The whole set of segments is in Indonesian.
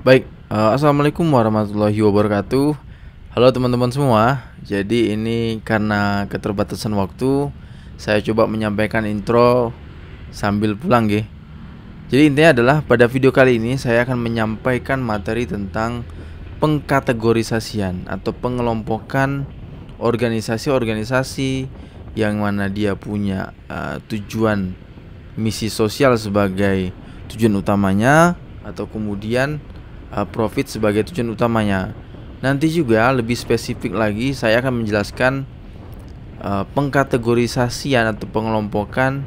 Baik, assalamualaikum warahmatullahi wabarakatuh. Halo teman-teman semua. Jadi ini karena keterbatasan waktu, saya coba menyampaikan intro sambil pulang, nggih. Jadi intinya adalah pada video kali ini saya akan menyampaikan materi tentang pengkategorisasian atau pengelompokan organisasi-organisasi yang mana dia punya tujuan misi sosial sebagai tujuan utamanya, atau kemudian profit sebagai tujuan utamanya. Nanti juga lebih spesifik lagi saya akan menjelaskan pengkategorisasian atau pengelompokan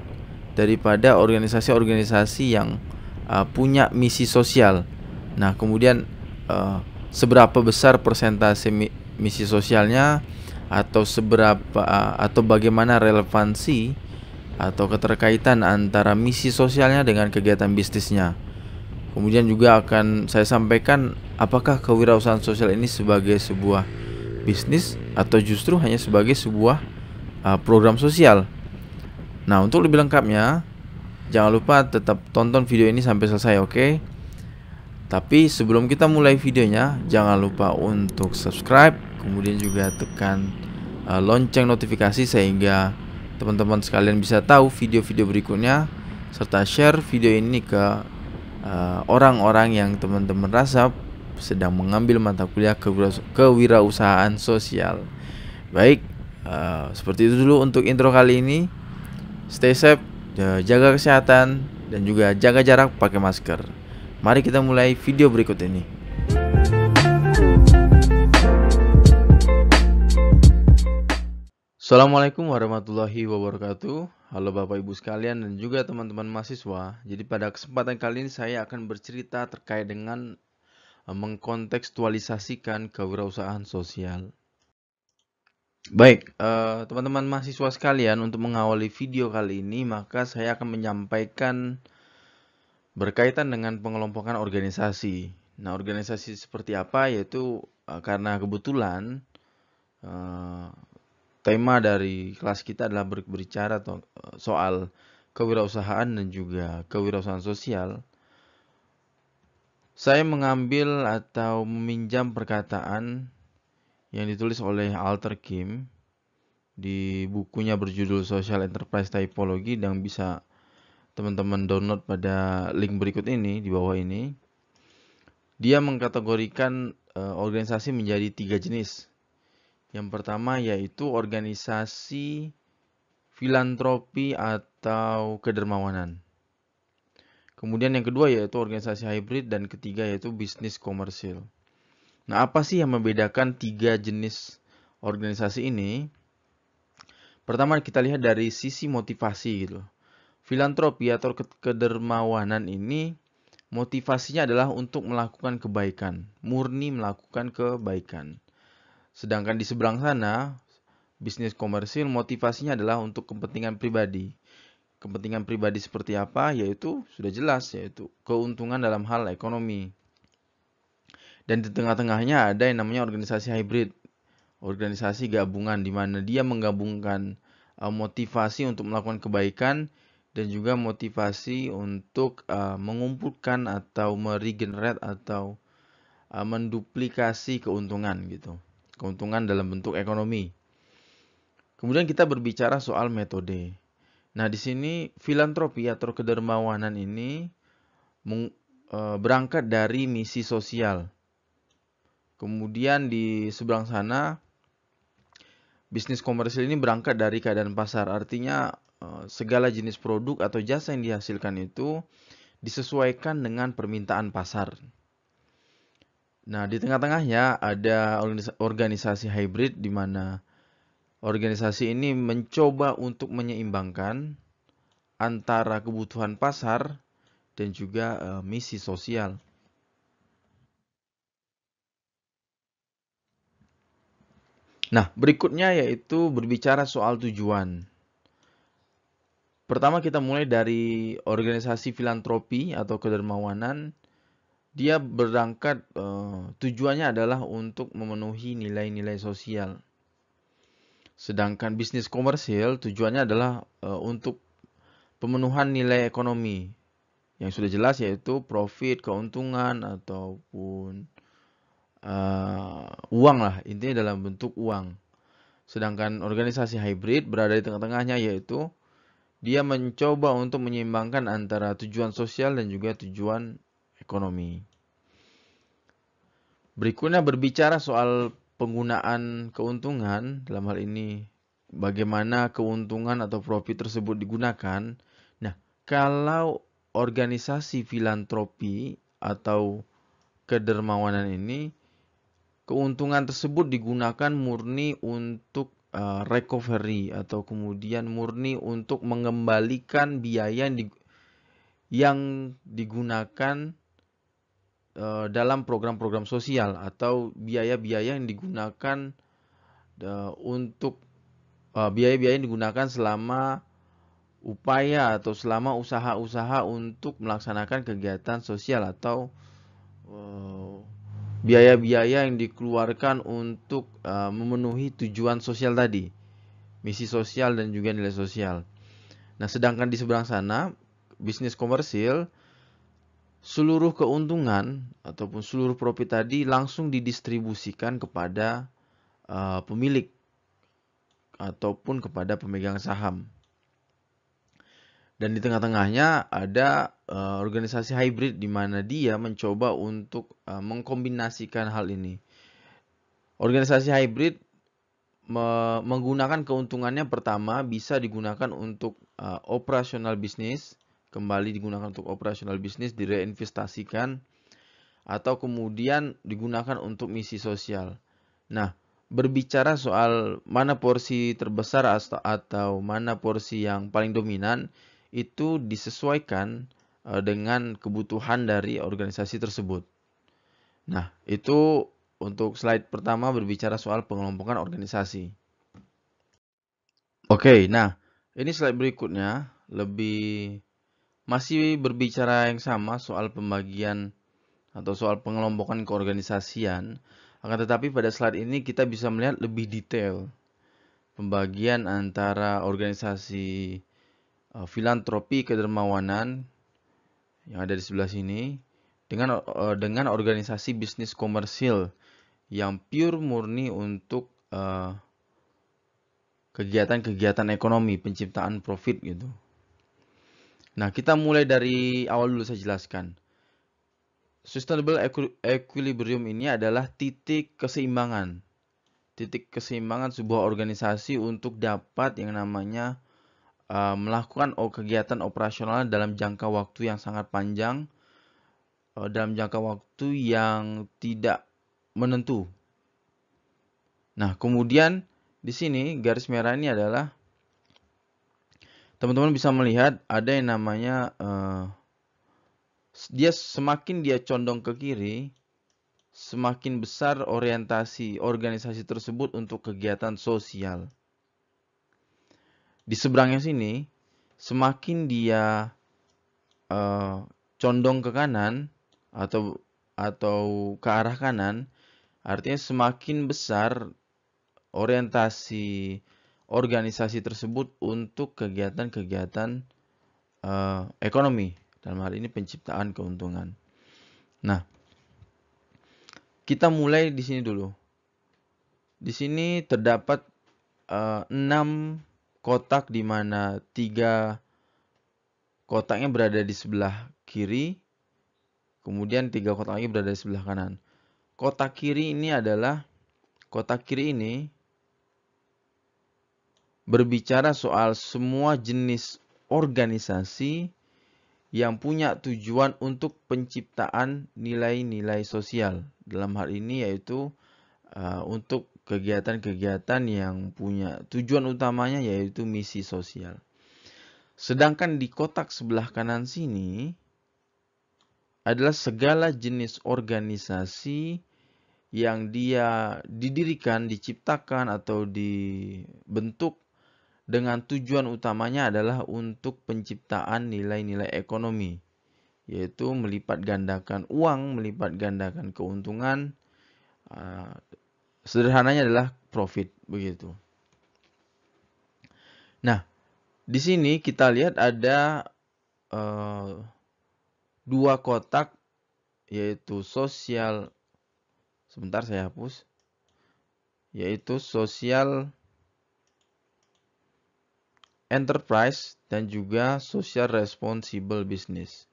daripada organisasi-organisasi yang punya misi sosial. Nah, kemudian seberapa besar persentase misi sosialnya, atau seberapa atau bagaimana relevansi atau keterkaitan antara misi sosialnya dengan kegiatan bisnisnya. Kemudian juga akan saya sampaikan apakah kewirausahaan sosial ini sebagai sebuah bisnis atau justru hanya sebagai sebuah program sosial. Nah, untuk lebih lengkapnya jangan lupa tetap tonton video ini sampai selesai, oke? Tapi sebelum kita mulai videonya, jangan lupa untuk subscribe, kemudian juga tekan lonceng notifikasi sehingga teman-teman sekalian bisa tahu video-video berikutnya, serta share video ini ke orang-orang yang teman-teman rasa sedang mengambil mata kuliah kewirausahaan sosial. Baik, seperti itu dulu untuk intro kali ini. Stay safe, jaga kesehatan, dan juga jaga jarak, pakai masker. Mari kita mulai video berikut ini. Assalamualaikum warahmatullahi wabarakatuh. Halo Bapak Ibu sekalian dan juga teman-teman mahasiswa. Jadi pada kesempatan kali ini saya akan bercerita terkait dengan mengkontekstualisasikan kewirausahaan sosial. Baik, teman-teman mahasiswa sekalian, untuk mengawali video kali ini maka saya akan menyampaikan berkaitan dengan pengelompokan organisasi. Nah, organisasi seperti apa, yaitu karena kebetulan tema dari kelas kita adalah berbicara soal kewirausahaan dan juga kewirausahaan sosial. Saya mengambil atau meminjam perkataan yang ditulis oleh Alter Kim di bukunya berjudul Social Enterprise Typology, yang bisa teman-teman download pada link berikut ini di bawah ini. Dia mengkategorikan organisasi menjadi 3 jenis. Yang pertama yaitu organisasi filantropi atau kedermawanan. Kemudian yang kedua yaitu organisasi hybrid, dan ketiga yaitu bisnis komersil. Nah, apa sih yang membedakan 3 jenis organisasi ini? Pertama, kita lihat dari sisi motivasi gitu. Filantropi atau kedermawanan ini motivasinya adalah untuk melakukan kebaikan, murni melakukan kebaikan. Sedangkan di seberang sana, bisnis komersil motivasinya adalah untuk kepentingan pribadi. Kepentingan pribadi seperti apa? Yaitu sudah jelas, yaitu keuntungan dalam hal ekonomi. Dan di tengah-tengahnya ada yang namanya organisasi hybrid, organisasi gabungan, di mana dia menggabungkan motivasi untuk melakukan kebaikan dan juga motivasi untuk mengumpulkan atau meregenerate atau menduplikasi keuntungan gitu. Keuntungan dalam bentuk ekonomi. Kemudian kita berbicara soal metode. Nah, di sini filantropi atau kedermawanan ini berangkat dari misi sosial. Kemudian di seberang sana, bisnis komersil ini berangkat dari keadaan pasar. Artinya segala jenis produk atau jasa yang dihasilkan itu disesuaikan dengan permintaan pasar. Nah, di tengah-tengahnya ada organisasi hybrid, di mana organisasi ini mencoba untuk menyeimbangkan antara kebutuhan pasar dan juga misi sosial. Nah, berikutnya yaitu berbicara soal tujuan. Pertama, kita mulai dari organisasi filantropi atau kedermawanan. Dia berangkat tujuannya adalah untuk memenuhi nilai-nilai sosial. Sedangkan bisnis komersil tujuannya adalah untuk pemenuhan nilai ekonomi. Yang sudah jelas yaitu profit, keuntungan, ataupun uang lah. Intinya dalam bentuk uang. Sedangkan organisasi hybrid berada di tengah-tengahnya, yaitu dia mencoba untuk menyeimbangkan antara tujuan sosial dan juga tujuan ekonomi. Berikutnya berbicara soal penggunaan keuntungan, dalam hal ini bagaimana keuntungan atau profit tersebut digunakan. Nah, kalau organisasi filantropi atau kedermawanan ini, keuntungan tersebut digunakan murni untuk recovery atau kemudian murni untuk mengembalikan biaya yang digunakan dalam program-program sosial atau biaya-biaya yang digunakan untuk biaya-biaya yang digunakan selama upaya atau selama usaha-usaha untuk melaksanakan kegiatan sosial atau biaya-biaya yang dikeluarkan untuk memenuhi tujuan sosial tadi, misi sosial dan juga nilai sosial. Nah, sedangkan di seberang sana, bisnis komersil, seluruh keuntungan ataupun seluruh profit tadi langsung didistribusikan kepada pemilik ataupun kepada pemegang saham. Dan di tengah-tengahnya ada organisasi hybrid di mana dia mencoba untuk mengkombinasikan hal ini. Organisasi hybrid menggunakan keuntungannya pertama bisa digunakan untuk operasional bisnis, kembali digunakan untuk operasional bisnis, direinvestasikan, atau kemudian digunakan untuk misi sosial. Nah, berbicara soal mana porsi terbesar atau mana porsi yang paling dominan, itu disesuaikan dengan kebutuhan dari organisasi tersebut. Nah, itu untuk slide pertama berbicara soal pengelompokan organisasi. Oke, nah ini slide berikutnya masih berbicara yang sama soal pembagian atau soal pengelompokan keorganisasian. Akan tetapi pada slide ini kita bisa melihat lebih detail pembagian antara organisasi filantropi kedermawanan yang ada di sebelah sini dengan organisasi bisnis komersil yang pure murni untuk kegiatan-kegiatan ekonomi, penciptaan profit gitu. Nah, kita mulai dari awal dulu saya jelaskan. Sustainable equilibrium ini adalah titik keseimbangan. Titik keseimbangan sebuah organisasi untuk dapat yang namanya melakukan kegiatan operasional dalam jangka waktu yang sangat panjang, dalam jangka waktu yang tidak menentu. Nah, kemudian di sini garis merah ini adalah teman-teman bisa melihat ada yang namanya semakin dia condong ke kiri, semakin besar orientasi organisasi tersebut untuk kegiatan sosial. Di seberangnya sini, semakin dia condong ke kanan atau ke arah kanan, artinya semakin besar orientasi organisasi tersebut untuk kegiatan-kegiatan ekonomi. Dalam hal ini penciptaan keuntungan. Nah, kita mulai di sini dulu. Di sini terdapat 6 kotak di mana 3 kotaknya berada di sebelah kiri, kemudian 3 kotak lagi berada di sebelah kanan. Kotak kiri ini berbicara soal semua jenis organisasi yang punya tujuan untuk penciptaan nilai-nilai sosial. Dalam hal ini yaitu untuk kegiatan-kegiatan yang punya tujuan utamanya yaitu misi sosial. Sedangkan di kotak sebelah kanan sini adalah segala jenis organisasi yang dia didirikan, diciptakan atau dibentuk dengan tujuan utamanya adalah untuk penciptaan nilai-nilai ekonomi, yaitu melipat gandakan uang, melipat gandakan keuntungan. Sederhananya adalah profit, begitu. Nah, di sini kita lihat ada dua kotak, yaitu sebentar saya hapus, yaitu social enterprise dan juga social responsible business.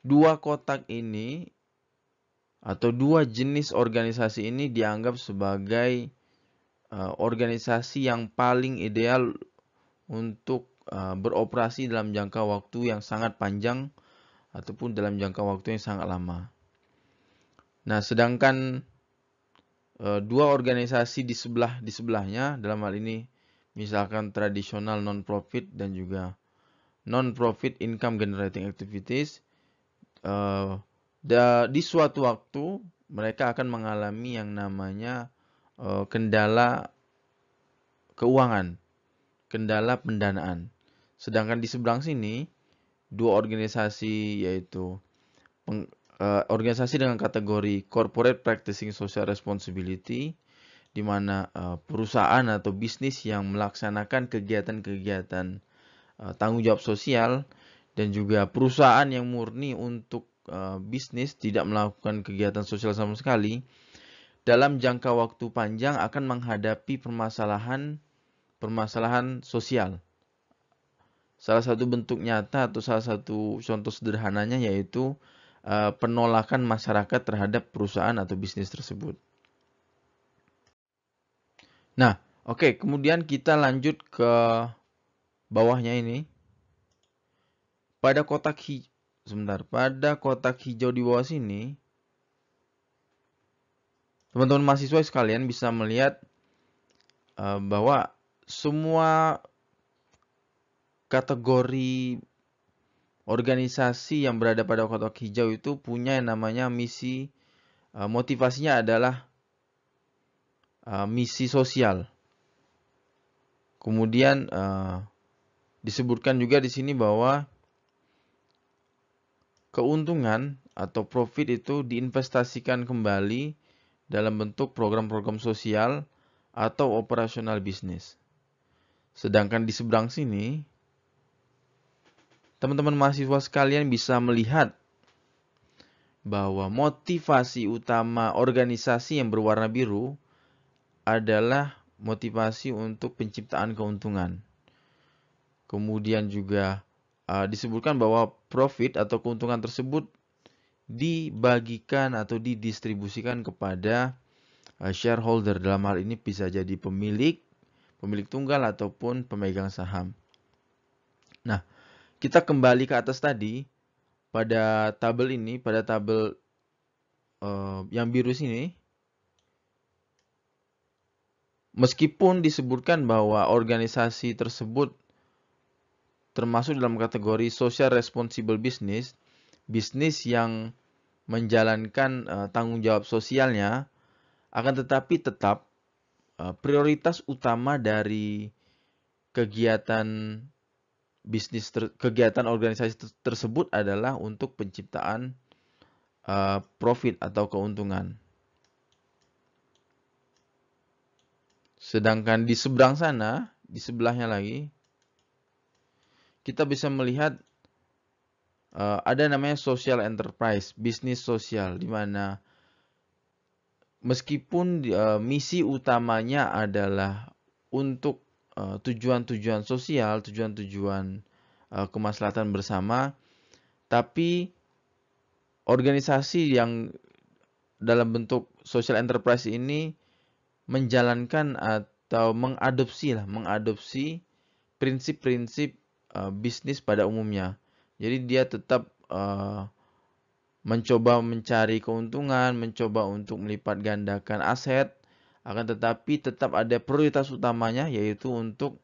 Dua kotak ini atau dua jenis organisasi ini dianggap sebagai organisasi yang paling ideal untuk beroperasi dalam jangka waktu yang sangat panjang ataupun dalam jangka waktu yang sangat lama. Nah, sedangkan dua organisasi di sebelahnya, dalam hal ini misalkan tradisional non-profit dan juga non-profit income generating activities, di suatu waktu mereka akan mengalami yang namanya kendala keuangan, kendala pendanaan. Sedangkan di seberang sini, dua organisasi yaitu organisasi dengan kategori Corporate Practicing Social Responsibility, di mana perusahaan atau bisnis yang melaksanakan kegiatan-kegiatan tanggung jawab sosial, dan juga perusahaan yang murni untuk bisnis tidak melakukan kegiatan sosial sama sekali, dalam jangka waktu panjang akan menghadapi permasalahan sosial. Salah satu bentuk nyata atau salah satu contoh sederhananya yaitu penolakan masyarakat terhadap perusahaan atau bisnis tersebut. Nah, oke, kemudian kita lanjut ke bawahnya ini. Pada kotak hijau di bawah sini, teman-teman mahasiswa sekalian bisa melihat bahwa semua kategori organisasi yang berada pada kotak hijau itu punya yang namanya misi, motivasinya adalah misi sosial. Kemudian disebutkan juga di sini bahwa keuntungan atau profit itu diinvestasikan kembali dalam bentuk program-program sosial atau operasional bisnis. Sedangkan di seberang sini, teman-teman mahasiswa sekalian bisa melihat bahwa motivasi utama organisasi yang berwarna biru adalah motivasi untuk penciptaan keuntungan. Kemudian juga disebutkan bahwa profit atau keuntungan tersebut dibagikan atau didistribusikan kepada shareholder. Dalam hal ini bisa jadi pemilik tunggal ataupun pemegang saham. Nah, kita kembali ke atas tadi, pada tabel ini, pada tabel yang biru sini, meskipun disebutkan bahwa organisasi tersebut termasuk dalam kategori social responsible business, bisnis yang menjalankan tanggung jawab sosialnya, akan tetapi tetap prioritas utama dari kegiatan kegiatan organisasi tersebut adalah untuk penciptaan profit atau keuntungan. Sedangkan di seberang sana, di sebelahnya lagi, kita bisa melihat ada namanya social enterprise, bisnis sosial, di mana meskipun misi utamanya adalah untuk tujuan-tujuan sosial, tujuan-tujuan kemaslahatan bersama, tapi organisasi yang dalam bentuk social enterprise ini menjalankan atau mengadopsi prinsip-prinsip bisnis pada umumnya. Jadi dia tetap mencoba mencari keuntungan, mencoba untuk melipat gandakan aset, akan tetapi tetap ada prioritas utamanya yaitu untuk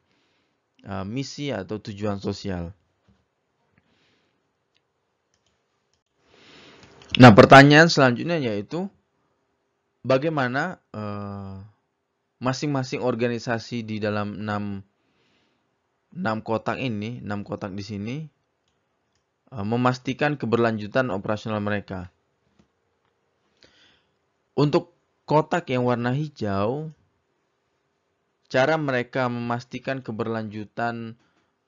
misi atau tujuan sosial. Nah, pertanyaan selanjutnya yaitu bagaimana masing-masing organisasi di dalam 6 kotak ini, 6 kotak di sini, memastikan keberlanjutan operasional mereka. Untuk kotak yang warna hijau, cara mereka memastikan keberlanjutan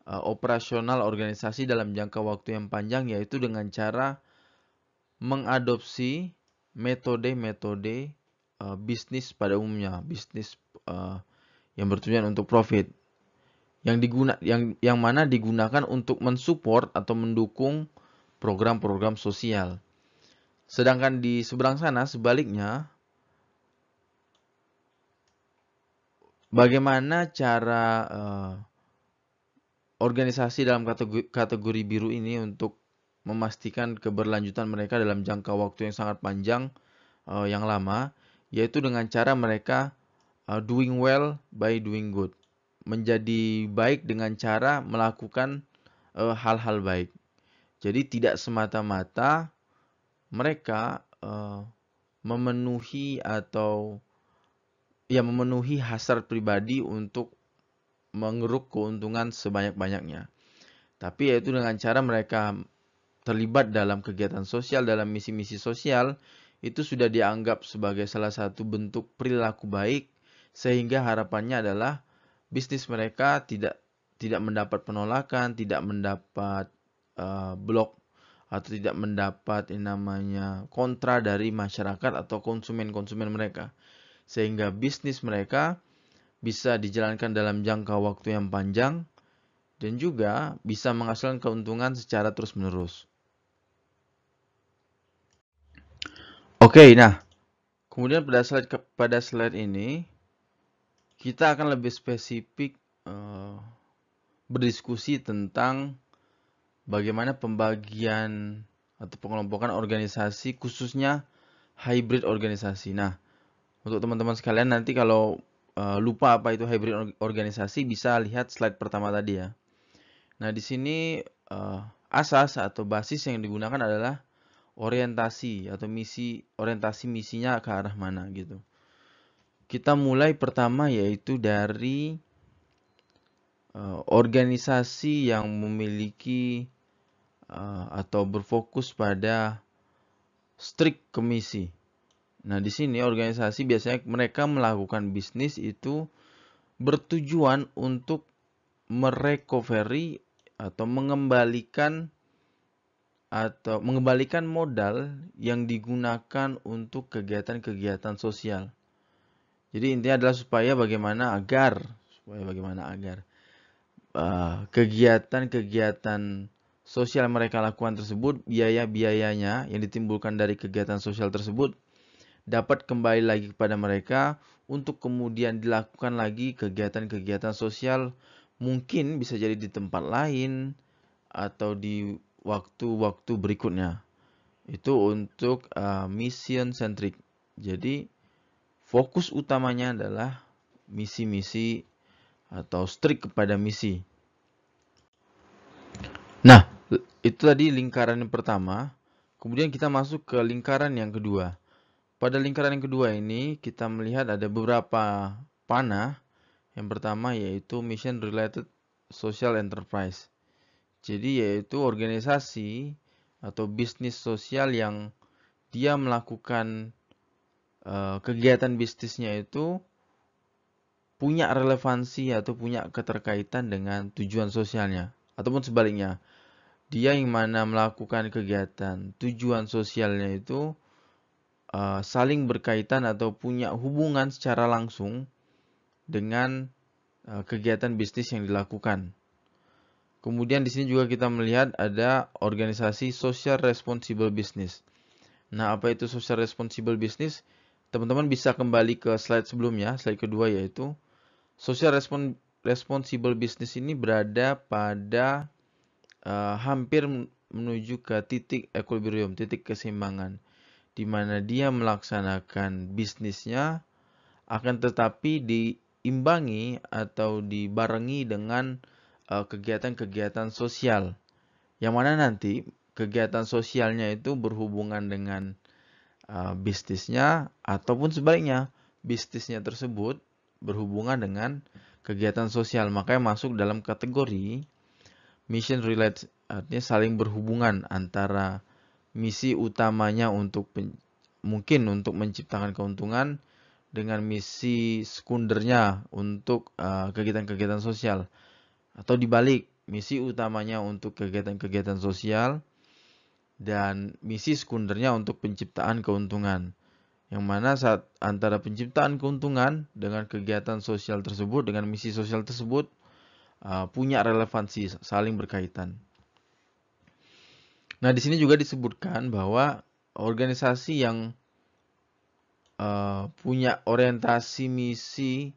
operasional organisasi dalam jangka waktu yang panjang, yaitu dengan cara mengadopsi metode-metode bisnis pada umumnya, bisnis yang bertujuan untuk profit, yang mana digunakan untuk mensupport atau mendukung program-program sosial. Sedangkan di seberang sana sebaliknya, bagaimana cara organisasi dalam kategori biru ini untuk memastikan keberlanjutan mereka dalam jangka waktu yang sangat panjang, yang lama, yaitu dengan cara mereka doing well by doing good. Menjadi baik dengan cara melakukan hal-hal baik. Jadi tidak semata-mata mereka memenuhi hasrat pribadi untuk mengeruk keuntungan sebanyak-banyaknya. Tapi yaitu dengan cara mereka terlibat dalam kegiatan sosial, dalam misi-misi sosial, itu sudah dianggap sebagai salah satu bentuk perilaku baik, sehingga harapannya adalah bisnis mereka tidak mendapat penolakan, tidak mendapat blok, atau tidak mendapat yang namanya kontra dari masyarakat atau konsumen-konsumen mereka. Sehingga bisnis mereka bisa dijalankan dalam jangka waktu yang panjang dan juga bisa menghasilkan keuntungan secara terus-menerus. Oke, nah, kemudian pada slide ini kita akan lebih spesifik berdiskusi tentang bagaimana pembagian atau pengelompokan organisasi, khususnya hybrid organisasi. Nah, untuk teman-teman sekalian nanti kalau lupa apa itu hybrid organisasi, bisa lihat slide pertama tadi ya. Nah, di sini asas atau basis yang digunakan adalah orientasi atau orientasi misinya ke arah mana gitu. Kita mulai pertama yaitu dari organisasi yang memiliki atau berfokus pada strict ke misi. Nah, di sini organisasi biasanya mereka melakukan bisnis itu bertujuan untuk merecovery atau mengembalikan modal yang digunakan untuk kegiatan-kegiatan sosial. Jadi intinya adalah supaya bagaimana agar kegiatan-kegiatan sosial mereka lakukan tersebut, biaya-biayanya yang ditimbulkan dari kegiatan sosial tersebut dapat kembali lagi kepada mereka untuk kemudian dilakukan lagi kegiatan-kegiatan sosial, mungkin bisa jadi di tempat lain atau di waktu-waktu berikutnya. Itu untuk mission centric. Jadi fokus utamanya adalah misi-misi atau strict kepada misi. Nah, itu tadi lingkaran yang pertama. Kemudian kita masuk ke lingkaran yang kedua. Pada lingkaran yang kedua ini kita melihat ada beberapa panah. Yang pertama yaitu Mission Related Social Enterprise. Jadi yaitu organisasi atau bisnis sosial yang dia melakukan kegiatan bisnisnya itu punya relevansi atau punya keterkaitan dengan tujuan sosialnya. Ataupun sebaliknya, dia yang mana melakukan kegiatan tujuan sosialnya itu saling berkaitan atau punya hubungan secara langsung dengan kegiatan bisnis yang dilakukan. Kemudian di sini juga kita melihat ada organisasi social responsible business. Nah, apa itu social responsible business? Teman-teman bisa kembali ke slide sebelumnya, slide kedua, yaitu social responsible business ini berada pada hampir menuju ke titik equilibrium, titik keseimbangan, di mana dia melaksanakan bisnisnya akan tetapi diimbangi atau dibarengi dengan kegiatan-kegiatan sosial, yang mana nanti kegiatan sosialnya itu berhubungan dengan bisnisnya ataupun sebaliknya bisnisnya tersebut berhubungan dengan kegiatan sosial. Makanya masuk dalam kategori mission related, artinya saling berhubungan antara misi utamanya mungkin untuk menciptakan keuntungan dengan misi sekundernya untuk kegiatan-kegiatan sosial. Atau dibalik, misi utamanya untuk kegiatan-kegiatan sosial, dan misi sekundernya untuk penciptaan keuntungan. Yang mana saat antara penciptaan keuntungan dengan kegiatan sosial tersebut, dengan misi sosial tersebut, punya relevansi, saling berkaitan. Nah, di sini juga disebutkan bahwa organisasi yang punya orientasi misi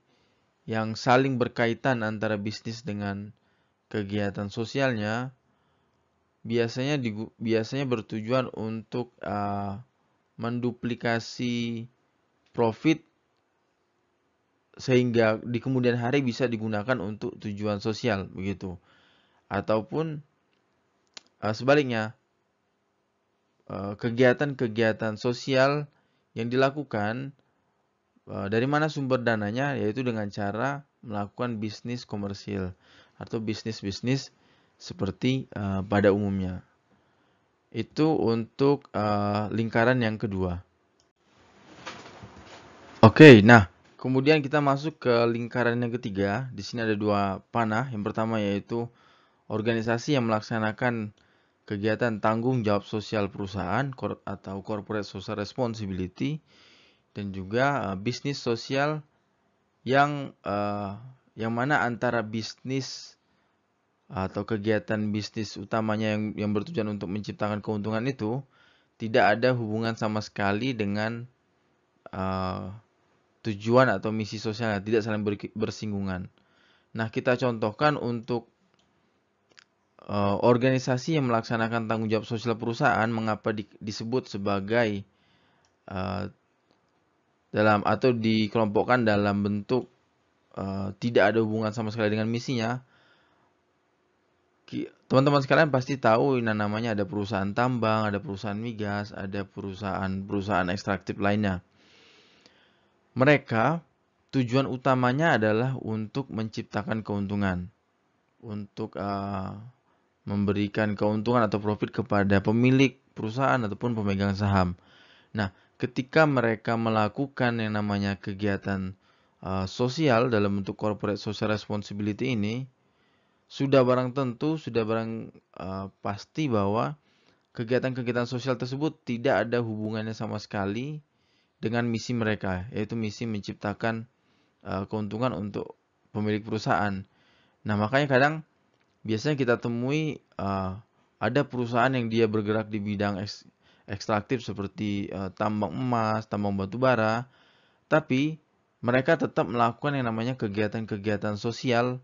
yang saling berkaitan antara bisnis dengan kegiatan sosialnya biasanya bertujuan untuk menduplikasi profit sehingga di kemudian hari bisa digunakan untuk tujuan sosial begitu. Ataupun sebaliknya, kegiatan-kegiatan sosial yang dilakukan dari mana sumber dananya, yaitu dengan cara melakukan bisnis komersil atau bisnis-bisnis seperti pada umumnya. Itu untuk lingkaran yang kedua. Oke, nah kemudian kita masuk ke lingkaran yang ketiga. Di sini ada dua panah. Yang pertama yaitu organisasi yang melaksanakan kegiatan tanggung jawab sosial perusahaan atau corporate social responsibility, dan juga bisnis sosial yang mana antara bisnis atau kegiatan bisnis utamanya yang bertujuan untuk menciptakan keuntungan itu tidak ada hubungan sama sekali dengan tujuan atau misi sosialnya, tidak saling bersinggungan. Nah, kita contohkan untuk organisasi yang melaksanakan tanggung jawab sosial perusahaan, mengapa disebut sebagai dalam atau dikelompokkan dalam bentuk tidak ada hubungan sama sekali dengan misinya. Teman-teman sekalian pasti tahu namanya ada perusahaan tambang, ada perusahaan migas, ada perusahaan ekstraktif lainnya. Mereka tujuan utamanya adalah untuk menciptakan keuntungan, untuk memberikan keuntungan atau profit kepada pemilik perusahaan ataupun pemegang saham. Nah, ketika mereka melakukan yang namanya kegiatan sosial dalam bentuk corporate social responsibility ini, sudah barang tentu, sudah barang pasti bahwa kegiatan-kegiatan sosial tersebut tidak ada hubungannya sama sekali dengan misi mereka, yaitu misi menciptakan keuntungan untuk pemilik perusahaan. Nah, makanya kadang biasanya kita temui ada perusahaan yang dia bergerak di bidang ekstraktif seperti tambang emas, tambang batu bara, tapi mereka tetap melakukan yang namanya kegiatan-kegiatan sosial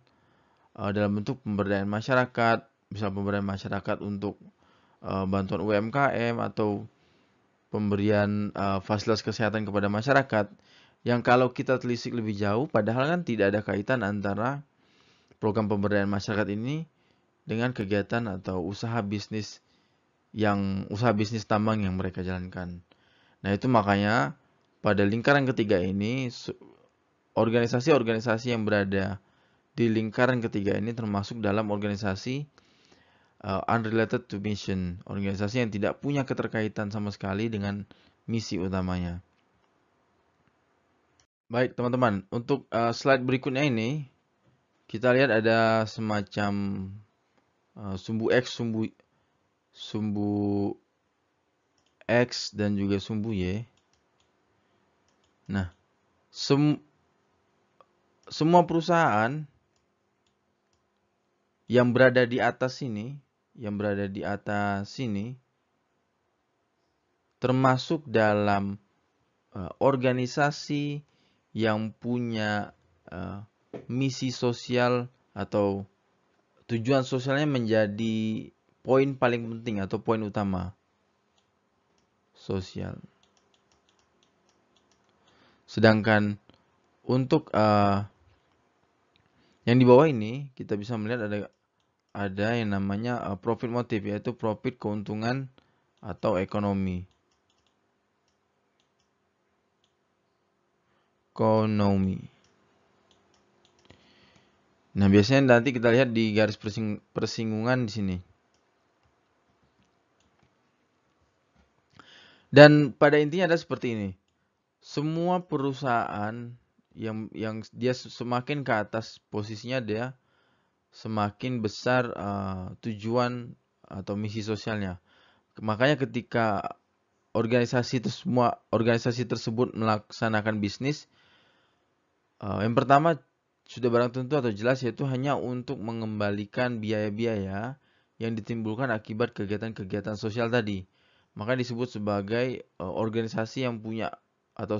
dalam bentuk pemberdayaan masyarakat, misal pemberdayaan masyarakat untuk bantuan UMKM atau pemberian fasilitas kesehatan kepada masyarakat, yang kalau kita telisik lebih jauh, padahal kan tidak ada kaitan antara program pemberdayaan masyarakat ini dengan kegiatan atau usaha bisnis tambang yang mereka jalankan. Nah, itu makanya pada lingkaran ketiga ini, organisasi-organisasi yang berada di lingkaran ketiga ini termasuk dalam organisasi unrelated to mission, organisasi yang tidak punya keterkaitan sama sekali dengan misi utamanya. Baik teman-teman, untuk slide berikutnya ini kita lihat ada semacam sumbu X, sumbu X dan juga sumbu Y. Nah, semua perusahaan yang berada di atas sini, termasuk dalam organisasi yang punya misi sosial atau tujuan sosialnya menjadi poin paling penting atau poin utama sosial. Sedangkan untuk yang di bawah ini kita bisa melihat ada yang namanya profit motive, yaitu profit keuntungan atau ekonomi. Nah, biasanya nanti kita lihat di garis persinggungan di sini. Dan pada intinya ada seperti ini. Semua perusahaan yang dia semakin ke atas posisinya, dia semakin besar tujuan atau misi sosialnya. Makanya ketika semua organisasi tersebut melaksanakan bisnis, yang pertama sudah barang tentu atau jelas yaitu hanya untuk mengembalikan biaya-biaya yang ditimbulkan akibat kegiatan-kegiatan sosial tadi. Maka disebut sebagai organisasi yang punya atau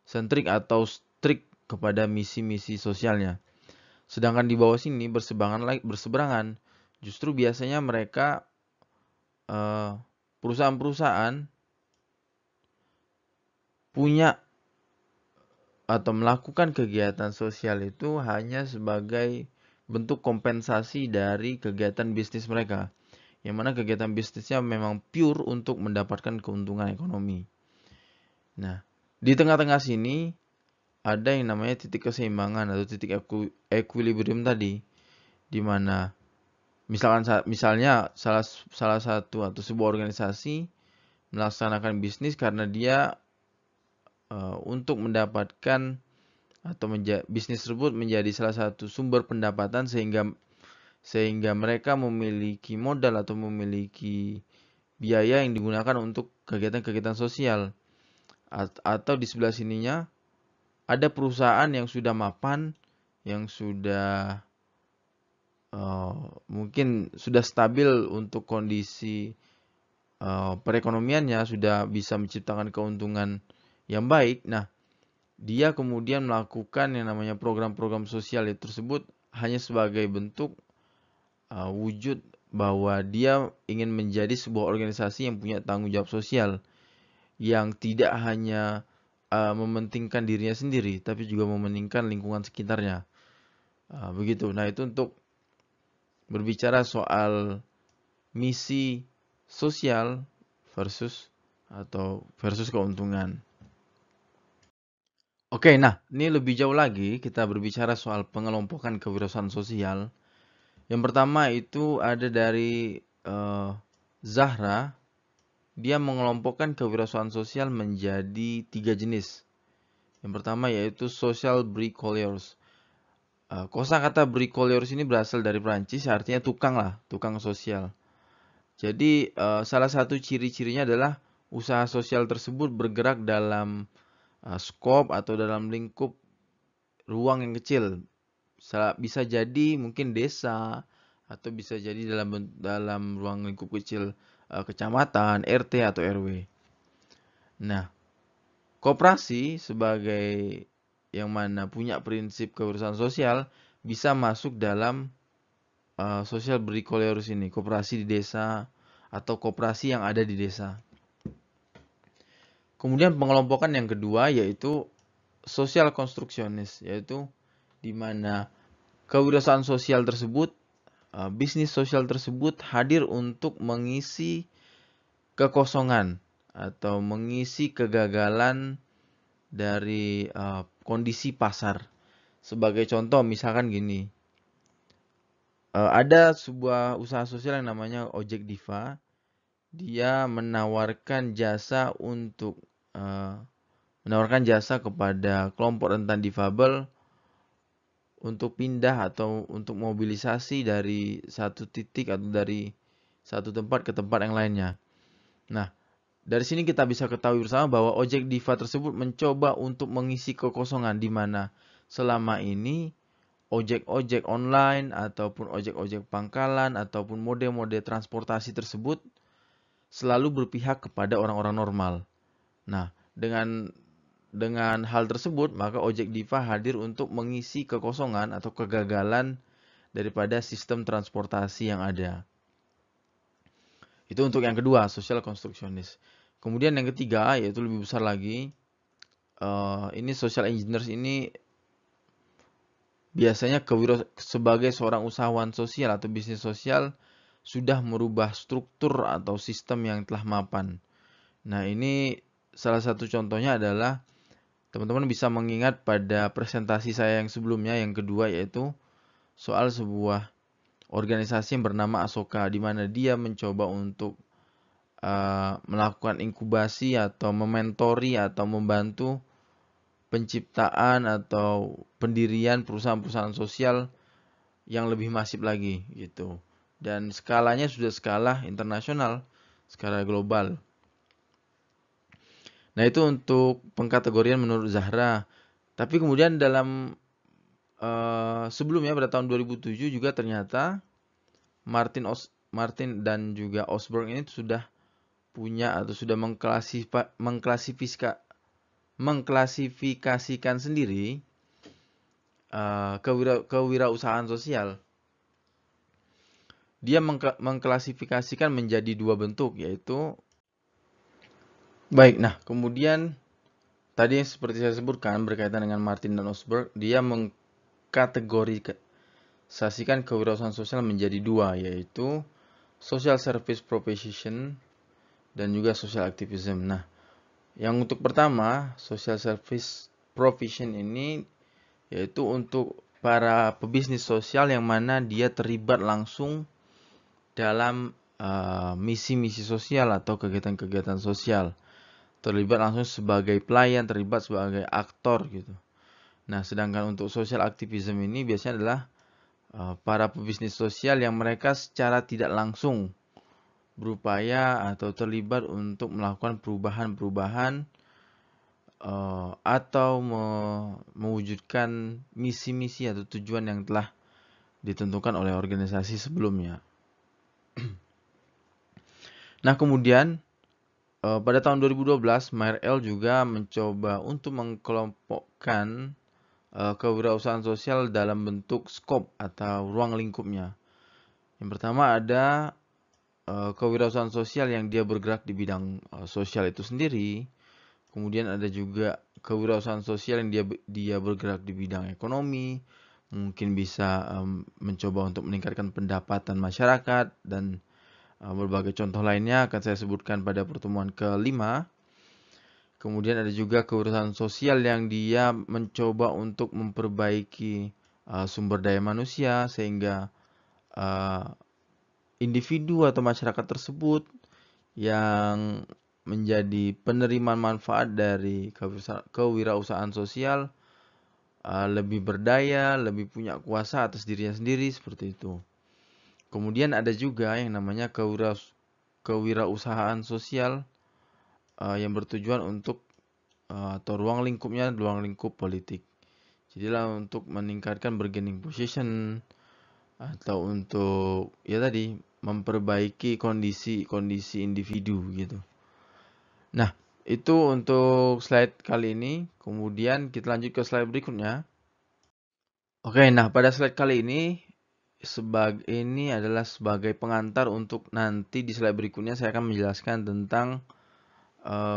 sentrik atau strict kepada misi-misi sosialnya. Sedangkan di bawah sini berseberangan, justru biasanya mereka perusahaan-perusahaan punya atau melakukan kegiatan sosial itu hanya sebagai bentuk kompensasi dari kegiatan bisnis mereka. Yang mana kegiatan bisnisnya memang pure untuk mendapatkan keuntungan ekonomi. Nah, di tengah-tengah sini ada yang namanya titik keseimbangan atau titik equilibrium tadi, di mana misalnya salah satu atau sebuah organisasi melaksanakan bisnis karena dia untuk mendapatkan atau bisnis tersebut menjadi salah satu sumber pendapatan sehingga mereka memiliki modal atau memiliki biaya yang digunakan untuk kegiatan-kegiatan sosial. Atau di sebelah sininya ada perusahaan yang sudah mapan, yang sudah mungkin sudah stabil untuk kondisi perekonomiannya, sudah bisa menciptakan keuntungan yang baik. Nah, dia kemudian melakukan yang namanya program-program sosial tersebut hanya sebagai bentuk wujud bahwa dia ingin menjadi sebuah organisasi yang punya tanggung jawab sosial, yang tidak hanya mementingkan dirinya sendiri, tapi juga mementingkan lingkungan sekitarnya. Begitu. Nah, itu untuk berbicara soal misi sosial versus keuntungan. Oke, nah ini lebih jauh lagi kita berbicara soal pengelompokan kewirausahaan sosial. Yang pertama itu ada dari Zahra. Dia mengelompokkan kewirausahaan sosial menjadi 3 jenis. Yang pertama yaitu social bricoleurs. Kosakata bricoleurs ini berasal dari Prancis, artinya tukang lah, tukang sosial. Jadi salah satu ciri-cirinya adalah usaha sosial tersebut bergerak dalam skop atau dalam lingkup ruang yang kecil. Bisa jadi mungkin desa atau bisa jadi dalam ruang lingkup kecil kecamatan, RT atau RW. Nah, koperasi sebagai yang mana punya prinsip kewirausahaan sosial bisa masuk dalam social bricoleurs ini, koperasi di desa atau koperasi yang ada di desa. Kemudian pengelompokan yang kedua yaitu social constructionist, yaitu di mana kewirausahaan sosial tersebut, bisnis sosial tersebut hadir untuk mengisi kekosongan atau mengisi kegagalan dari kondisi pasar. Sebagai contoh misalkan gini, ada sebuah usaha sosial yang namanya Ojek Diva. Dia menawarkan jasa kepada kelompok rentan difabel untuk pindah atau untuk mobilisasi dari satu titik atau dari satu tempat ke tempat yang lainnya. Nah, dari sini kita bisa ketahui bersama bahwa Ojek Diva tersebut mencoba untuk mengisi kekosongan di mana selama ini ojek-ojek online ataupun ojek-ojek pangkalan ataupun mode-mode transportasi tersebut selalu berpihak kepada orang-orang normal. Nah, dengan hal tersebut, maka Ojek Diva hadir untuk mengisi kekosongan atau kegagalan daripada sistem transportasi yang ada. Itu untuk yang kedua, social constructionist. Kemudian yang ketiga, yaitu lebih besar lagi, ini social engineers ini biasanya sebagai seorang usahawan sosial atau bisnis sosial sudah merubah struktur atau sistem yang telah mapan. Nah, ini salah satu contohnya adalah teman-teman bisa mengingat pada presentasi saya yang sebelumnya, yang kedua, yaitu soal sebuah organisasi yang bernama Asoka, di mana dia mencoba untuk melakukan inkubasi atau mementori atau membantu penciptaan atau pendirian perusahaan-perusahaan sosial yang lebih masif lagi gitu. Dan skalanya sudah skala internasional, skala global. Nah, itu untuk pengkategorian menurut Zahra. Tapi kemudian dalam sebelumnya pada tahun 2007 juga ternyata Martin dan juga Osborne ini sudah punya atau sudah mengklasifikasikan sendiri kewirausahaan sosial. Dia mengklasifikasikan menjadi dua bentuk, yaitu baik. Nah, kemudian tadi seperti saya sebutkan berkaitan dengan Martin dan Osborne, dia mengkategorisasikan kewirausahaan sosial menjadi dua, yaitu social service profession dan juga social activism. Nah, yang untuk pertama, social service profession ini yaitu untuk para pebisnis sosial yang mana dia terlibat langsung dalam misi-misi sosial atau kegiatan-kegiatan sosial. Terlibat langsung sebagai pelayan, terlibat sebagai aktor gitu. Nah, sedangkan untuk social activism ini biasanya adalah para pebisnis sosial yang mereka secara tidak langsung berupaya atau terlibat untuk melakukan perubahan-perubahan atau mewujudkan misi-misi atau tujuan yang telah ditentukan oleh organisasi sebelumnya. Nah, kemudian pada tahun 2012, Meyer juga mencoba untuk mengkelompokkan kewirausahaan sosial dalam bentuk skop atau ruang lingkupnya. Yang pertama ada kewirausahaan sosial yang dia bergerak di bidang sosial itu sendiri. Kemudian ada juga kewirausahaan sosial yang dia bergerak di bidang ekonomi. Mungkin bisa mencoba untuk meningkatkan pendapatan masyarakat dan berbagai contoh lainnya akan saya sebutkan pada pertemuan kelima. Kemudian ada juga kewirausahaan sosial yang dia mencoba untuk memperbaiki sumber daya manusia sehingga individu atau masyarakat tersebut yang menjadi penerima manfaat dari kewirausahaan sosial lebih berdaya, lebih punya kuasa atas dirinya sendiri seperti itu. Kemudian ada juga yang namanya kewirausahaan sosial yang bertujuan untuk atau ruang lingkupnya ruang lingkup politik. Jadilah untuk meningkatkan bargaining position atau untuk ya tadi memperbaiki kondisi individu gitu. Nah, itu untuk slide kali ini. Kemudian kita lanjut ke slide berikutnya. Oke, nah pada slide kali ini ini adalah sebagai pengantar untuk nanti di slide berikutnya saya akan menjelaskan tentang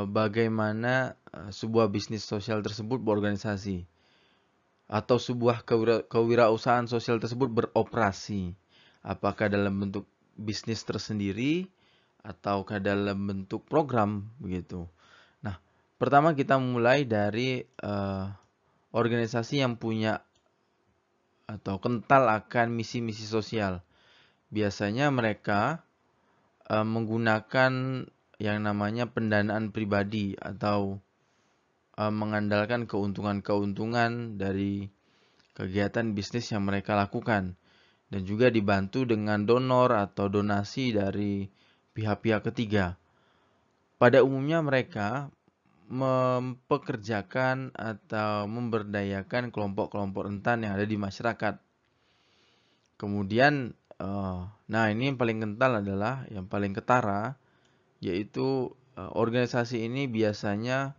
bagaimana sebuah bisnis sosial tersebut berorganisasi atau sebuah kewirausahaan sosial tersebut beroperasi. Apakah dalam bentuk bisnis tersendiri ataukah dalam bentuk program begitu. Nah, pertama kita mulai dari organisasi yang punya atau kental akan misi-misi sosial. Biasanya mereka menggunakan yang namanya pendanaan pribadi atau mengandalkan keuntungan-keuntungan dari kegiatan bisnis yang mereka lakukan dan juga dibantu dengan donor atau donasi dari pihak-pihak ketiga. Pada umumnya mereka mempekerjakan atau memberdayakan kelompok-kelompok rentan yang ada di masyarakat. Kemudian, nah ini yang paling kental adalah yang paling ketara, yaitu organisasi ini biasanya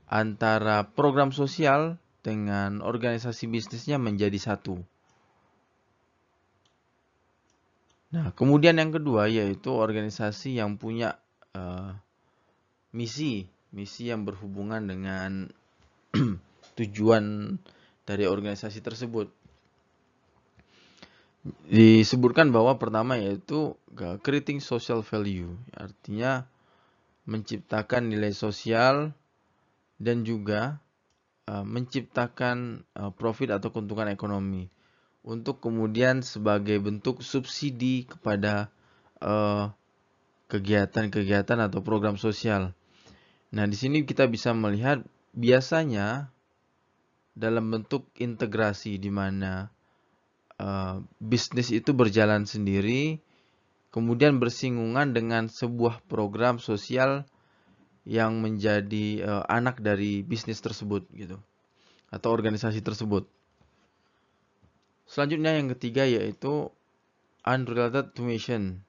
antara program sosial dengan organisasi bisnisnya menjadi satu. Nah, kemudian yang kedua yaitu organisasi yang punya misi yang berhubungan dengan tujuan dari organisasi tersebut. Disebutkan bahwa pertama yaitu creating social value, artinya menciptakan nilai sosial dan juga menciptakan profit atau keuntungan ekonomi untuk kemudian sebagai bentuk subsidi kepada kegiatan-kegiatan atau program sosial. Nah, di sini kita bisa melihat biasanya dalam bentuk integrasi di mana bisnis itu berjalan sendiri, kemudian bersinggungan dengan sebuah program sosial yang menjadi anak dari bisnis tersebut gitu, atau organisasi tersebut. Selanjutnya yang ketiga yaitu unrelated to mission,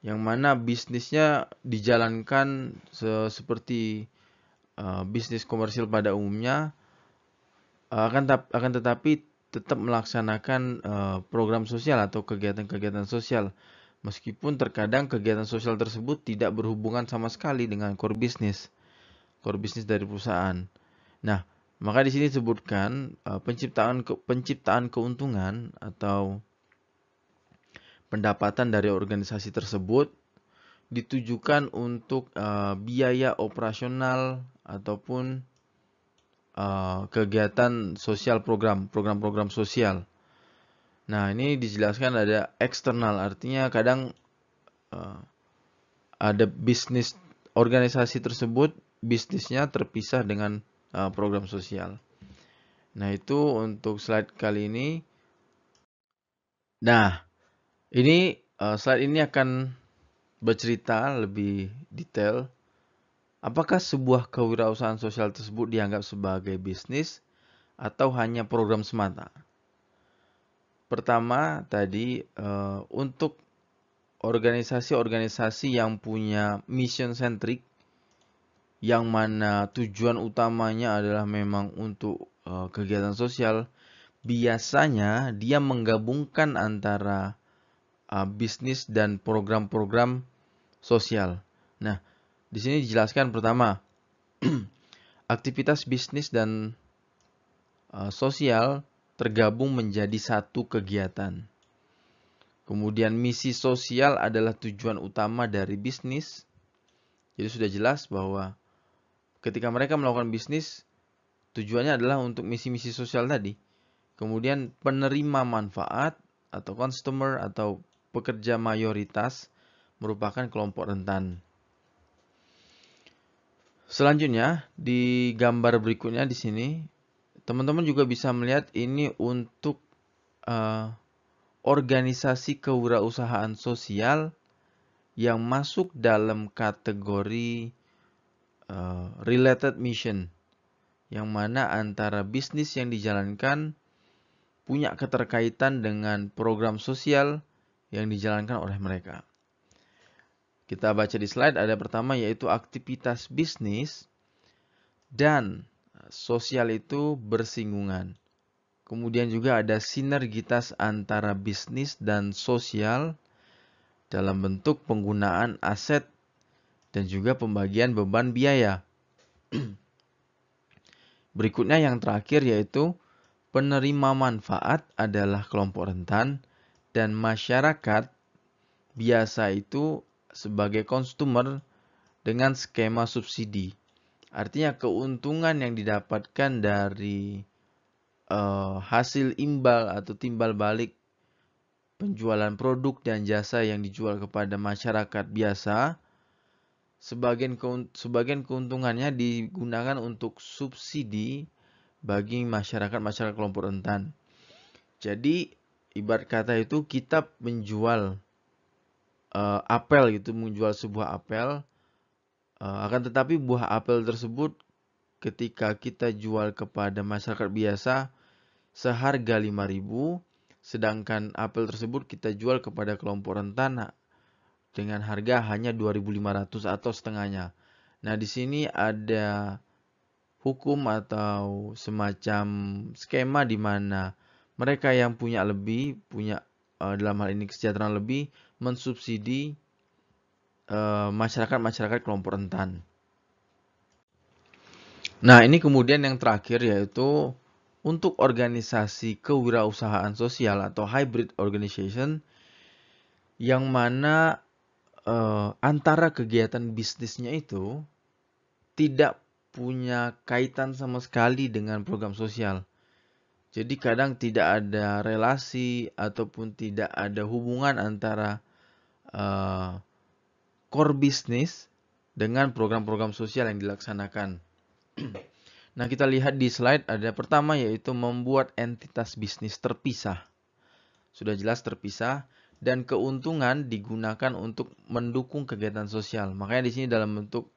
yang mana bisnisnya dijalankan seperti bisnis komersil pada umumnya, akan tetapi tetap melaksanakan program sosial atau kegiatan-kegiatan sosial, meskipun terkadang kegiatan sosial tersebut tidak berhubungan sama sekali dengan core bisnis dari perusahaan. Nah, maka di sini disebutkan penciptaan keuntungan atau pendapatan dari organisasi tersebut ditujukan untuk biaya operasional ataupun kegiatan sosial, program-program sosial. Nah, ini dijelaskan ada eksternal, artinya kadang ada bisnis organisasi tersebut, bisnisnya terpisah dengan program sosial. Nah, itu untuk slide kali ini. Nah, ini slide ini akan bercerita lebih detail. Apakah sebuah kewirausahaan sosial tersebut dianggap sebagai bisnis atau hanya program semata? Pertama, tadi untuk organisasi-organisasi yang punya mission centric, yang mana tujuan utamanya adalah memang untuk kegiatan sosial, biasanya dia menggabungkan antara bisnis dan program-program sosial. Nah, di sini dijelaskan pertama, aktivitas bisnis dan sosial tergabung menjadi satu kegiatan. Kemudian misi sosial adalah tujuan utama dari bisnis. Jadi sudah jelas bahwa ketika mereka melakukan bisnis, tujuannya adalah untuk misi-misi sosial tadi. Kemudian penerima manfaat atau customer atau pekerja mayoritas merupakan kelompok rentan. Selanjutnya, di gambar berikutnya di sini, teman-teman juga bisa melihat ini untuk organisasi kewirausahaan sosial yang masuk dalam kategori related mission, yang mana antara bisnis yang dijalankan punya keterkaitan dengan program sosial yang dijalankan oleh mereka. Kita baca di slide, ada pertama yaitu aktivitas bisnis dan sosial itu bersinggungan. Kemudian juga ada sinergitas antara bisnis dan sosial dalam bentuk penggunaan aset dan juga pembagian beban biaya. Berikutnya yang terakhir yaitu penerima manfaat adalah kelompok rentan dan masyarakat biasa itu sebagai konsumer dengan skema subsidi. Artinya keuntungan yang didapatkan dari hasil imbal atau timbal balik penjualan produk dan jasa yang dijual kepada masyarakat biasa, sebagian keuntungannya digunakan untuk subsidi bagi masyarakat kelompok rentan. Jadi ibarat kata itu kita menjual apel gitu, menjual sebuah apel, akan tetapi buah apel tersebut ketika kita jual kepada masyarakat biasa seharga 5.000, sedangkan apel tersebut kita jual kepada kelompok rentan dengan harga hanya 2.500 atau setengahnya. Nah, di sini ada hukum atau semacam skema di mana mereka yang punya lebih, dalam hal ini kesejahteraan lebih, mensubsidi masyarakat kelompok rentan. Nah, ini kemudian yang terakhir yaitu untuk organisasi kewirausahaan sosial atau hybrid organization, yang mana antara kegiatan bisnisnya itu tidak punya kaitan sama sekali dengan program sosial. Jadi kadang tidak ada relasi ataupun tidak ada hubungan antara core bisnis dengan program-program sosial yang dilaksanakan. Nah, kita lihat di slide ada pertama yaitu membuat entitas bisnis terpisah. sudah jelas terpisah, dan keuntungan digunakan untuk mendukung kegiatan sosial. Makanya di sini dalam bentuk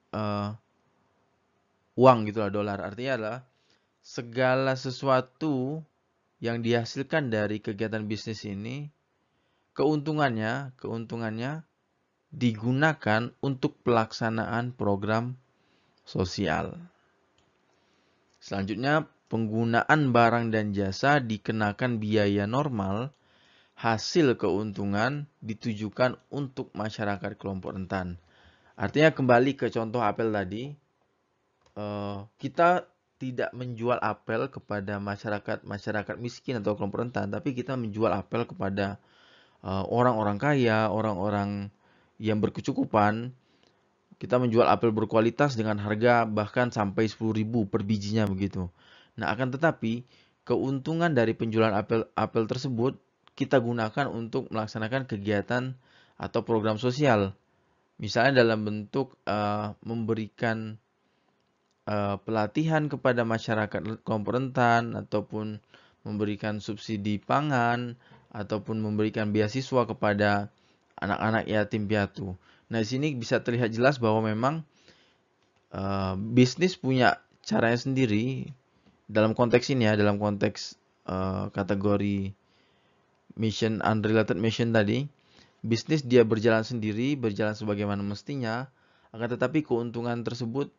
uang gitulah, dolar. Artinya adalah segala sesuatu yang dihasilkan dari kegiatan bisnis ini, keuntungannya digunakan untuk pelaksanaan program sosial. Selanjutnya, penggunaan barang dan jasa dikenakan biaya normal, hasil keuntungan ditujukan untuk masyarakat kelompok rentan. Artinya kembali ke contoh apel tadi, kita tidak menjual apel kepada masyarakat miskin atau kelompok rentan, tapi kita menjual apel kepada orang-orang kaya, orang-orang yang berkecukupan. Kita menjual apel berkualitas dengan harga bahkan sampai 10.000 per bijinya begitu. Nah, akan tetapi keuntungan dari penjualan apel tersebut kita gunakan untuk melaksanakan kegiatan atau program sosial. Misalnya dalam bentuk memberikan pelatihan kepada masyarakat kelompok rentan, ataupun memberikan subsidi pangan, ataupun memberikan beasiswa kepada anak-anak yatim piatu. Nah, di sini bisa terlihat jelas bahwa memang bisnis punya caranya sendiri dalam konteks ini ya, dalam konteks kategori mission unrelated mission tadi. Bisnis dia berjalan sendiri, berjalan sebagaimana mestinya, akan tetapi keuntungan tersebut,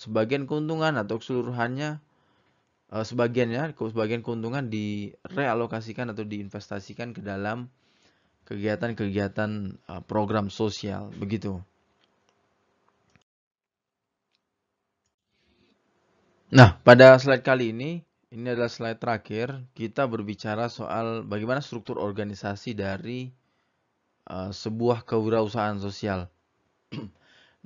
sebagian keuntungan atau keseluruhannya, sebagian keuntungan direalokasikan atau diinvestasikan ke dalam kegiatan-kegiatan program sosial, begitu. Nah, pada slide kali ini adalah slide terakhir, kita berbicara soal bagaimana struktur organisasi dari sebuah kewirausahaan sosial.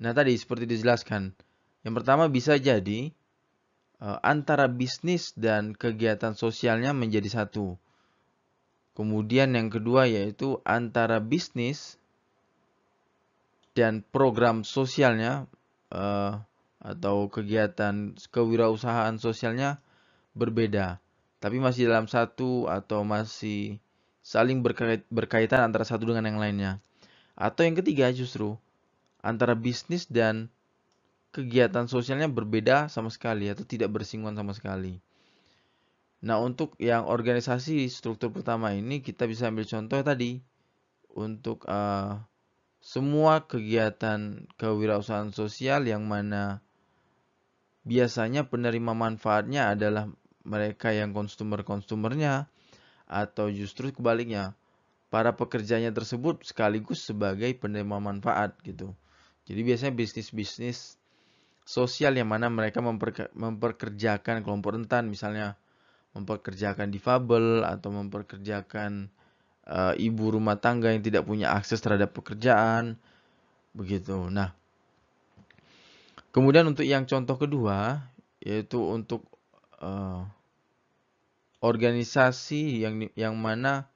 Nah, tadi seperti dijelaskan, yang pertama bisa jadi antara bisnis dan kegiatan sosialnya menjadi satu. Kemudian yang kedua yaitu antara bisnis dan program sosialnya atau kegiatan kewirausahaan sosialnya berbeda, tapi masih dalam satu atau masih saling berkaitan antara satu dengan yang lainnya. Atau yang ketiga justru antara bisnis dan kegiatan sosialnya berbeda sama sekali atau tidak bersinggungan sama sekali. Nah, untuk yang organisasi struktur pertama ini kita bisa ambil contoh tadi untuk semua kegiatan kewirausahaan sosial yang mana biasanya penerima manfaatnya adalah mereka yang konsumernya, atau justru kebaliknya, para pekerjanya tersebut sekaligus sebagai penerima manfaat gitu. Jadi biasanya bisnis-bisnis sosial yang mana mereka memperkerjakan kelompok rentan, misalnya memperkerjakan difabel atau memperkerjakan ibu rumah tangga yang tidak punya akses terhadap pekerjaan, begitu. Nah, kemudian untuk yang contoh kedua, yaitu untuk organisasi yang mana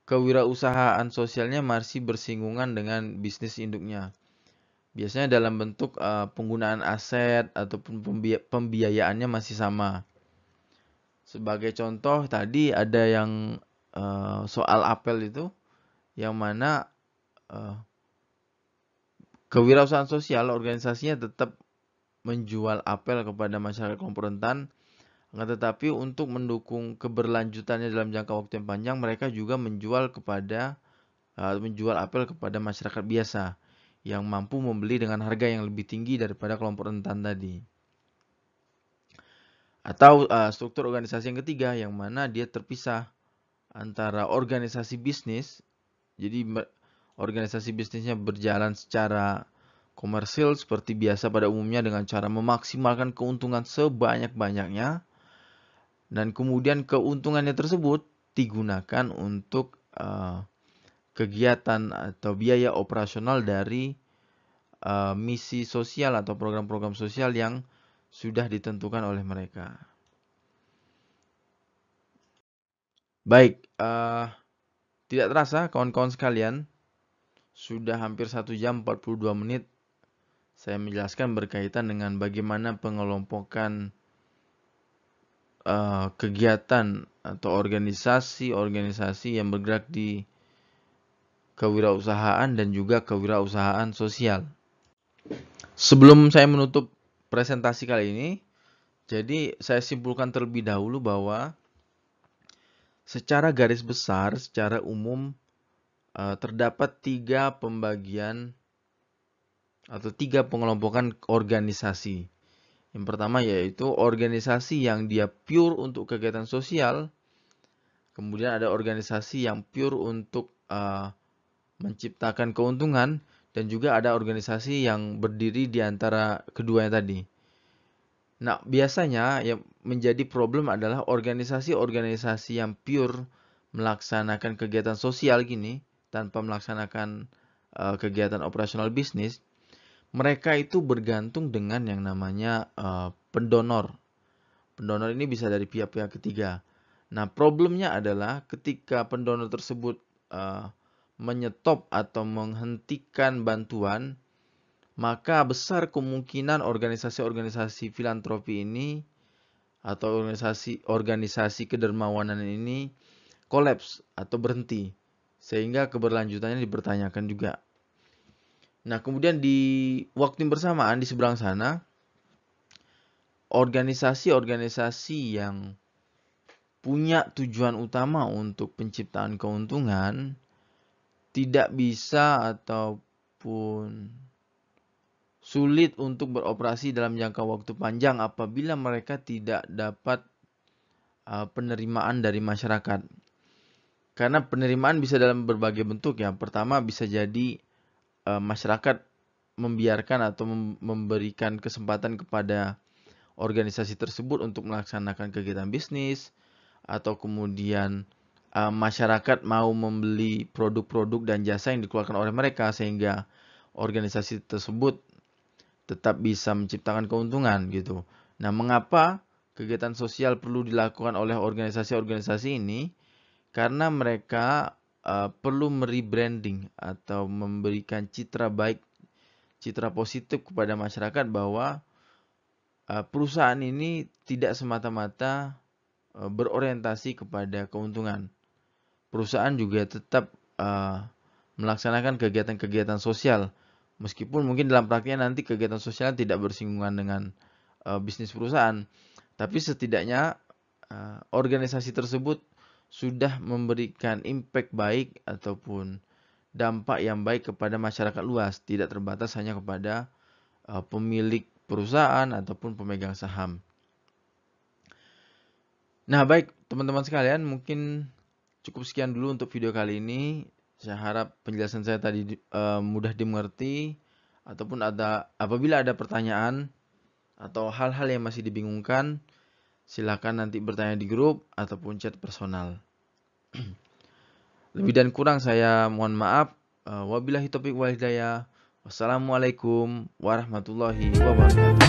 kewirausahaan sosialnya masih bersinggungan dengan bisnis induknya. Biasanya dalam bentuk penggunaan aset ataupun pembiayaannya masih sama. Sebagai contoh tadi ada yang soal apel itu, yang mana kewirausahaan sosial organisasinya tetap menjual apel kepada masyarakat kelompok rentan, akan tetapi untuk mendukung keberlanjutannya dalam jangka waktu yang panjang, mereka juga menjual apel kepada masyarakat biasa yang mampu membeli dengan harga yang lebih tinggi daripada kelompok rentan tadi. Atau struktur organisasi yang ketiga yang mana dia terpisah antara organisasi bisnis, jadi organisasi bisnisnya berjalan secara komersil seperti biasa pada umumnya dengan cara memaksimalkan keuntungan sebanyak-banyaknya, dan kemudian keuntungannya tersebut digunakan untuk kegiatan atau biaya operasional dari misi sosial atau program-program sosial yang sudah ditentukan oleh mereka. Baik, tidak terasa kawan-kawan sekalian, sudah hampir 1 jam 42 menit saya menjelaskan berkaitan dengan bagaimana pengelompokan kegiatan atau organisasi-organisasi yang bergerak di kewirausahaan dan juga kewirausahaan sosial. Sebelum saya menutup presentasi kali ini, jadi saya simpulkan terlebih dahulu bahwa secara garis besar, secara umum terdapat 3 pembagian atau 3 pengelompokan organisasi. Yang pertama yaitu organisasi yang dia pure untuk kegiatan sosial. Kemudian ada organisasi yang pure untuk menciptakan keuntungan. Dan juga ada organisasi yang berdiri di antara keduanya tadi. Nah, biasanya yang menjadi problem adalah organisasi-organisasi yang pure melaksanakan kegiatan sosial gini, tanpa melaksanakan kegiatan operasional bisnis, mereka itu bergantung dengan yang namanya pendonor. Pendonor ini bisa dari pihak-pihak ketiga. Nah, problemnya adalah ketika pendonor tersebut menyetop atau menghentikan bantuan, maka besar kemungkinan organisasi-organisasi filantropi ini atau organisasi kedermawanan ini kolaps atau berhenti, sehingga keberlanjutannya dipertanyakan juga. Nah, kemudian di waktu yang bersamaan di seberang sana, organisasi-organisasi yang punya tujuan utama untuk penciptaan keuntungan tidak bisa ataupun sulit untuk beroperasi dalam jangka waktu panjang apabila mereka tidak dapat penerimaan dari masyarakat. Karena penerimaan bisa dalam berbagai bentuk ya. Pertama bisa jadi masyarakat membiarkan atau memberikan kesempatan kepada organisasi tersebut untuk melaksanakan kegiatan bisnis, atau kemudian masyarakat mau membeli produk-produk dan jasa yang dikeluarkan oleh mereka sehingga organisasi tersebut tetap bisa menciptakan keuntungan gitu. Nah, mengapa kegiatan sosial perlu dilakukan oleh organisasi-organisasi ini? Karena mereka perlu merebranding atau memberikan citra baik, citra positif kepada masyarakat bahwa perusahaan ini tidak semata-mata berorientasi kepada keuntungan. Perusahaan juga tetap melaksanakan kegiatan-kegiatan sosial. Meskipun mungkin dalam praktiknya nanti kegiatan sosial tidak bersinggungan dengan bisnis perusahaan. Tapi setidaknya organisasi tersebut sudah memberikan impact baik ataupun dampak yang baik kepada masyarakat luas. Tidak terbatas hanya kepada pemilik perusahaan ataupun pemegang saham. Nah, baik teman-teman sekalian, mungkin cukup sekian dulu untuk video kali ini. Saya harap penjelasan saya tadi mudah dimengerti, ataupun apabila ada pertanyaan atau hal-hal yang masih dibingungkan, silakan nanti bertanya di grup ataupun chat personal. Lebih dan kurang saya mohon maaf. Wabillahi taufiq wal hidayah. Wassalamualaikum warahmatullahi wabarakatuh.